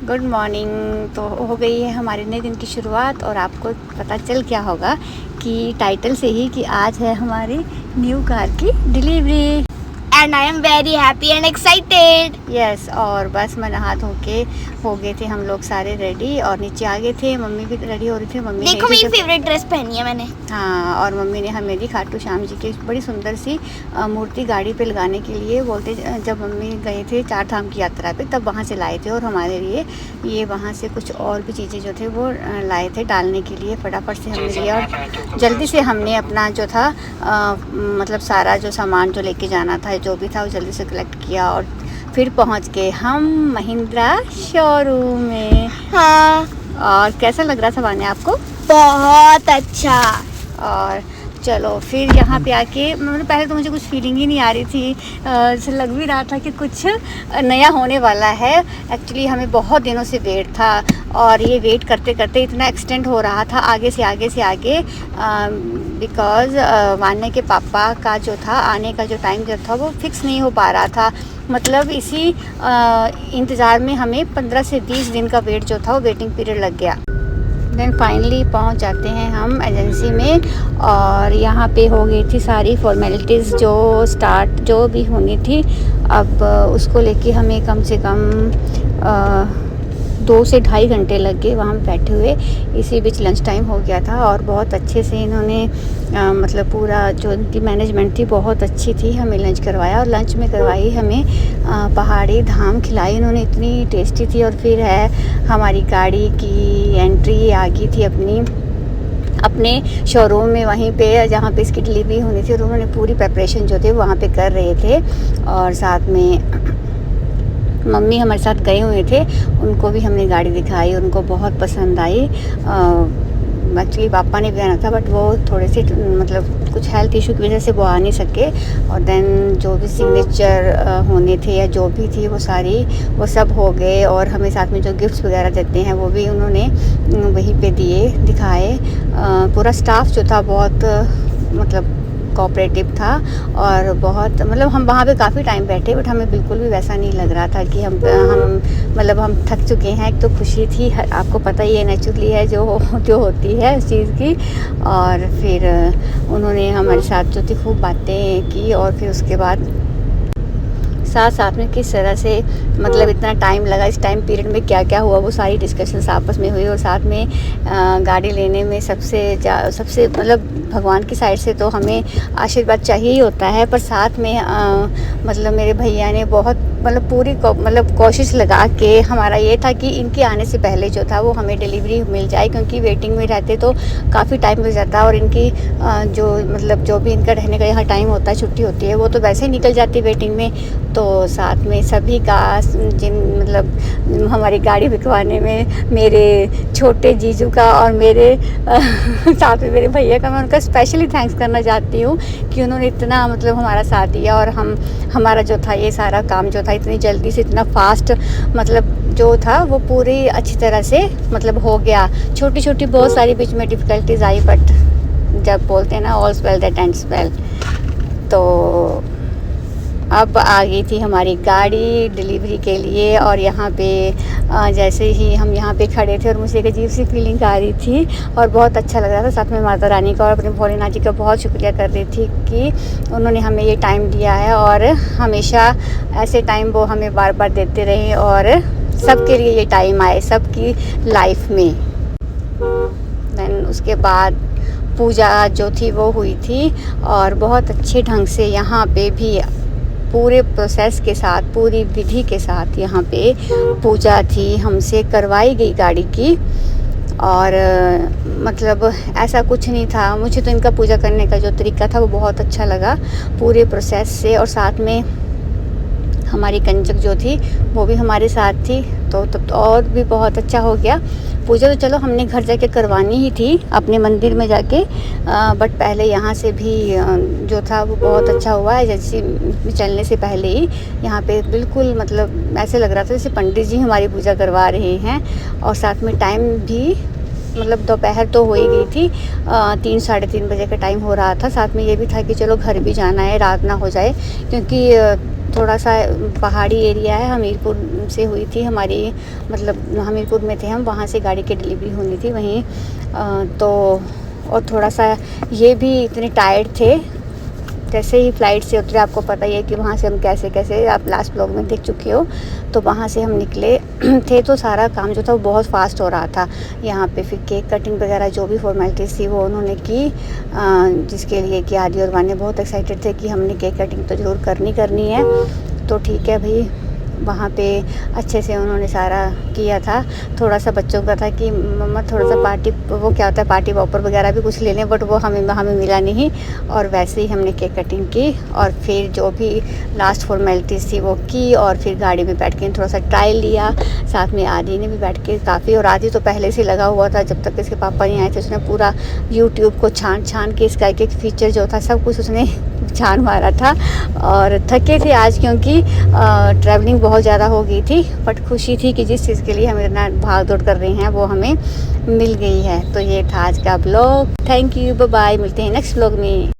Good morning. तो हो गई है हमारे नए दिन की शुरुआत और आपको पता चल क्या होगा कि टाइटल से ही कि आज है हमारी न्यू कार की delivery. And I am very happy and excited. Yes और बस मैं नहा धो के हो गए थे हम लोग सारे रेडी और नीचे आ गए थे। मम्मी भी रेडी हो रही थी। मम्मी देखो मेरी फेवरेट ड्रेस पहनी है मैंने। हाँ, और मम्मी ने हमें दी खाटू श्याम जी की बड़ी सुंदर सी मूर्ति गाड़ी पे लगाने के लिए। बोलते जब मम्मी गए थे 4 धाम की यात्रा पे तब वहाँ से लाए थे और हमारे लिए ये वहाँ से कुछ और भी चीज़ें जो थे वो लाए थे डालने के लिए। फटाफट से हमने लिया और जल्दी से हमने अपना जो था मतलब सारा जो सामान जो लेके जाना था जो भी था वो जल्दी से कलेक्ट किया और फिर पहुंच गए हम महिंद्रा शोरूम में। हाँ, और कैसा लग रहा था वाने आपको? बहुत अच्छा। और चलो फिर यहाँ पे आके मतलब पहले तो मुझे कुछ फीलिंग ही नहीं आ रही थी। ऐसा लग भी रहा था कि कुछ नया होने वाला है। एक्चुअली हमें बहुत दिनों से वेट था और ये वेट करते करते इतना एक्सटेंड हो रहा था आगे से आगे बिकॉज़ वान्या के पापा का जो था आने का जो टाइम जो था वो फिक्स नहीं हो पा रहा था। मतलब इसी इंतज़ार में हमें 15 से 20 दिन का वेट जो था वो वेटिंग पीरियड लग गया। देन फाइनली पहुंच जाते हैं हम एजेंसी में और यहाँ पे हो गई थी सारी फॉर्मेलिटीज़ जो भी होनी थी। अब उसको लेके हमें कम से कम 2 से ढाई घंटे लग गए वहाँ बैठे हुए। इसी बीच लंच टाइम हो गया था और बहुत अच्छे से इन्होंने मतलब पूरा जो इनकी मैनेजमेंट थी बहुत अच्छी थी। हमें लंच करवाया और लंच में करवाई हमें पहाड़ी धाम खिलाई इन्होंने, इतनी टेस्टी थी। और फिर है हमारी गाड़ी की एंट्री आ गई थी अपने शोरूम में वहीं पे जहाँ पे इसकी डिलीवरी होनी थी और उन्होंने पूरी प्रिपरेशन जो थे वहाँ पे कर रहे थे। और साथ में मम्मी हमारे साथ गए हुए थे, उनको भी हमने गाड़ी दिखाई, उनको बहुत पसंद आई। एक्चुअली पापा ने भी आना था बट वो थोड़े से मतलब कुछ हेल्थ इशू की वजह से वो आ नहीं सके। और देन जो भी सिग्नेचर होने थे या जो भी थी वो सब हो गए और हमें साथ में जो गिफ्ट्स वगैरह देते हैं वो भी उन्होंने वहीं पे दिखाए। पूरा स्टाफ जो था बहुत मतलब कोऑपरेटिव था और बहुत मतलब हम वहाँ पे काफ़ी टाइम बैठे बट हमें बिल्कुल भी वैसा नहीं लग रहा था कि हम मतलब हम थक चुके हैं। एक तो खुशी थी, आपको पता ही है नेचुरली है जो होती है उस चीज़ की। और फिर उन्होंने हमारे साथ जो थी खूब बातें की और फिर उसके बाद साथ में किस तरह से मतलब इतना टाइम लगा, इस टाइम पीरियड में क्या क्या हुआ वो सारी डिस्कशंस आपस में हुई। और साथ में गाड़ी लेने में सबसे मतलब भगवान की साइड से तो हमें आशीर्वाद चाहिए ही होता है, पर साथ में मतलब मेरे भैया ने बहुत मतलब पूरी कोशिश लगा के हमारा ये था कि इनके आने से पहले जो था वो हमें डिलीवरी मिल जाए, क्योंकि वेटिंग में रहते तो काफ़ी टाइम लग जाता और इनकी जो भी इनका रहने का यहाँ टाइम होता है, छुट्टी होती है, वो तो वैसे ही निकल जाती है वेटिंग में। तो साथ में सभी का मतलब हमारी गाड़ी बिकवाने में मेरे छोटे जीजू का और मेरे साथ में मेरे भैया का मैं उनका स्पेशली थैंक्स करना चाहती हूँ कि उन्होंने इतना मतलब हमारा साथ दिया और हमारा जो था ये सारा काम जो था इतनी जल्दी से इतना फास्ट मतलब जो था वो पूरी अच्छी तरह से मतलब हो गया। छोटी छोटी बहुत सारी बीच में डिफ़िकल्टीज आई बट जब बोलते हैं ना ऑल्स वेल दैट एंड्स वेल। तो अब आ गई थी हमारी गाड़ी डिलीवरी के लिए और यहाँ पे जैसे ही हम यहाँ पे खड़े थे और मुझे एक अजीब सी फीलिंग आ रही थी और बहुत अच्छा लग रहा था। साथ में माता रानी का और अपने भोलेनाथ जी का बहुत शुक्रिया कर रही थी कि उन्होंने हमें ये टाइम दिया है और हमेशा ऐसे टाइम वो हमें बार बार देते रहे और सबके लिए ये टाइम आए सबकी लाइफ में। देन उसके बाद पूजा जो थी वो हुई थी और बहुत अच्छे ढंग से यहाँ पे भी पूरे प्रोसेस के साथ पूरी विधि के साथ यहाँ पे पूजा थी हमसे करवाई गई गाड़ी की। और मतलब ऐसा कुछ नहीं था, मुझे तो इनका पूजा करने का जो तरीका था वो बहुत अच्छा लगा पूरे प्रोसेस से। और साथ में हमारी कंजक जो थी वो भी हमारे साथ थी तो तब तो और भी बहुत अच्छा हो गया। पूजा तो चलो हमने घर जाके करवानी ही थी अपने मंदिर में जाके बट पहले यहाँ से भी जो था वो बहुत अच्छा हुआ है। जैसे चलने से पहले ही यहाँ पे बिल्कुल मतलब ऐसे लग रहा था जैसे पंडित जी हमारी पूजा करवा रहे हैं। और साथ में टाइम भी मतलब दोपहर तो हो ही गई थी, 3 साढ़े 3 बजे का टाइम हो रहा था। साथ में ये भी था कि चलो घर भी जाना है, रात ना हो जाए, क्योंकि थोड़ा सा पहाड़ी एरिया है, हमीरपुर से हुई थी हमारी, मतलब हमीरपुर में थे हम, वहाँ से गाड़ी की डिलीवरी होनी थी वहीं। तो और थोड़ा सा ये भी इतने टायर्ड थे, जैसे ही फ़्लाइट से उतरे, आपको पता ही है कि वहाँ से हम कैसे आप लास्ट ब्लॉग में देख चुके हो। तो वहाँ से हम निकले थे तो सारा काम जो था वो बहुत फास्ट हो रहा था यहाँ पे। फिर केक कटिंग वगैरह जो भी फॉर्मेलिटीज़ थी वो उन्होंने की, जिसके लिए कि आदि और वानी बहुत एक्साइटेड थे कि हमने केक कटिंग तो ज़रूर करनी है। तो ठीक है भाई, वहाँ पे अच्छे से उन्होंने सारा किया था। थोड़ा सा बच्चों का था कि मम्मा थोड़ा सा पार्टी, वो क्या होता है पार्टी पॉपर वगैरह भी कुछ ले लें, बट वो हमें मिला नहीं। और वैसे ही हमने केक कटिंग की और फिर जो भी लास्ट फॉर्मेलिटीज़ थी वो की, और फिर गाड़ी में बैठ के थोड़ा सा ट्रायल लिया। साथ में आदि ने भी बैठ के काफ़ी, और आदि तो पहले से लगा हुआ था, जब तक इसके पापा नहीं आए थे उसने पूरा यूट्यूब को छान के इसका एक फीचर जो था सब कुछ उसने छान मारा था। और थके थे आज क्योंकि ट्रैवलिंग बहुत ज़्यादा हो गई थी, बट खुशी थी कि जिस चीज़ के लिए हम इतना भाग दौड़ कर रहे हैं वो हमें मिल गई है। तो ये था आज का blog. Thank you, bye bye, मिलते हैं नेक्स्ट ब्लॉग में।